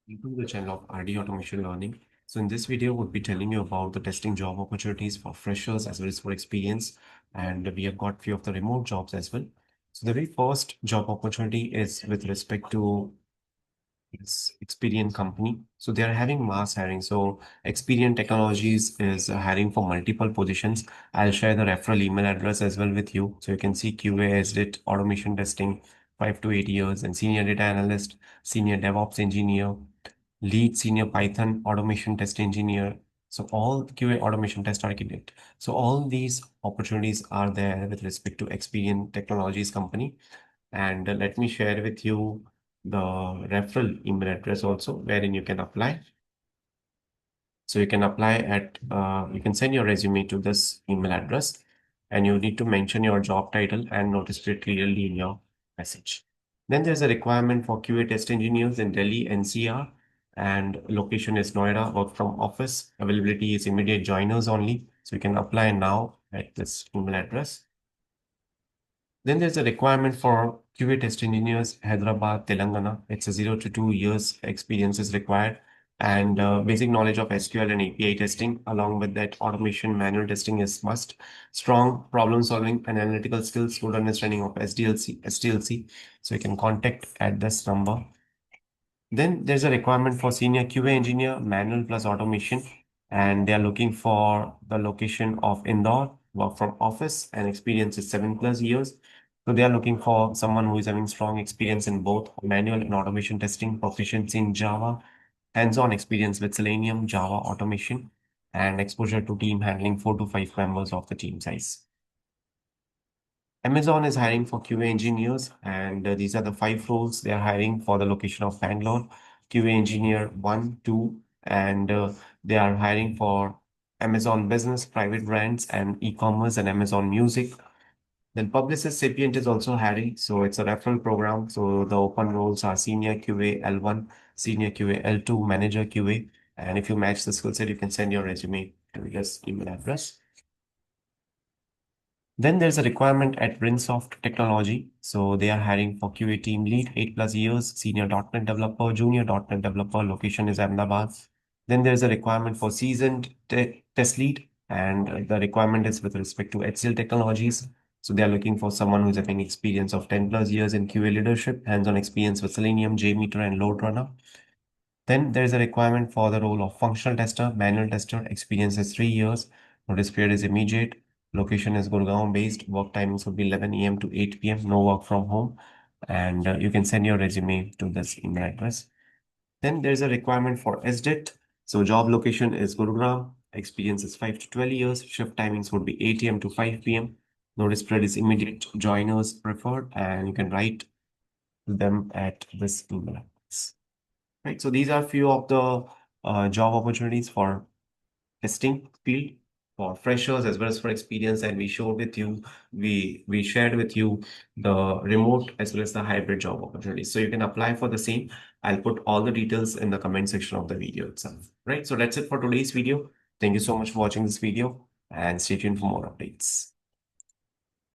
Welcome to the channel of RD Automation Learning. So in this video, we'll be telling you about the testing job opportunities for freshers as well as for experience. And we have got few of the remote jobs as well. So the very first job opportunity is with respect to this Experian company. So they are having mass hiring. So Experian Technologies is hiring for multiple positions. I'll share the referral email address as well with you. So you can see QA, SDIT, automation testing, 5 to 8 years, and senior data analyst, senior DevOps engineer, lead senior Python automation test engineer. So all QA automation test architect. So all these opportunities are there with respect to Experian Technologies company. And let me share with you the referral email address also wherein you can apply. So you can apply at, you can send your resume to this email address and you need to mention your job title and notice it clearly in your message. Then there's a requirement for QA test engineers in Delhi NCR and location is Noida, work from office. Availability is immediate joiners only. So you can apply now at this email address. Then there's a requirement for QA test engineers, Hyderabad, Telangana. It's a 0 to 2 years experience is required and basic knowledge of SQL and API testing. Along with that, automation manual testing is must. Strong problem solving and analytical skills, good understanding of SDLC. So you can contact at this number. Then there's a requirement for senior QA engineer, manual plus automation, and they are looking for the location of Indore, work from office, and experience is 7 plus years. So they are looking for someone who is having strong experience in both manual and automation testing, proficiency in Java, hands-on experience with Selenium, Java automation, and exposure to team handling 4 to 5 members of the team size. Amazon is hiring for QA engineers, and these are the 5 roles they are hiring for the location of Bangalore. QA engineer 1, 2, and they are hiring for Amazon Business, private brands, and e-commerce and Amazon Music. Then Publicis Sapient is also hiring, so it's a referral program. So the open roles are senior QA L1, senior QA L2, manager QA, and if you match the skill set, you can send your resume to this email address. Then there's a requirement at Brinsoft Technology. So they are hiring for QA team lead, 8 plus years, senior .NET developer, junior .NET developer, location is Ahmedabad. Then there's a requirement for seasoned test lead, and the requirement is with respect to HCL Technologies. So they are looking for someone who's having experience of 10 plus years in QA leadership, hands-on experience with Selenium, JMeter, and Load Runner. Then there is a requirement for the role of functional tester, manual tester, experience is 3 years, notice period is immediate, location is Gurgaon based, work timings would be 11 a.m. to 8 p.m., no work from home, and you can send your resume to this email address. Then there's a requirement for SDIT, so job location is Gurugram, experience is 5 to 12 years, shift timings would be 8 a.m. to 5 p.m., notice period is immediate, joiners preferred, and you can write to them at this email address. Right. So these are few of the job opportunities for testing field for freshers as well as for experience, and we showed with you, we shared with you the remote as well as the hybrid job opportunities. So you can apply for the same. I'll put all the details in the comment section of the video itself. Right. So that's it for today's video. Thank you so much for watching this video and stay tuned for more updates.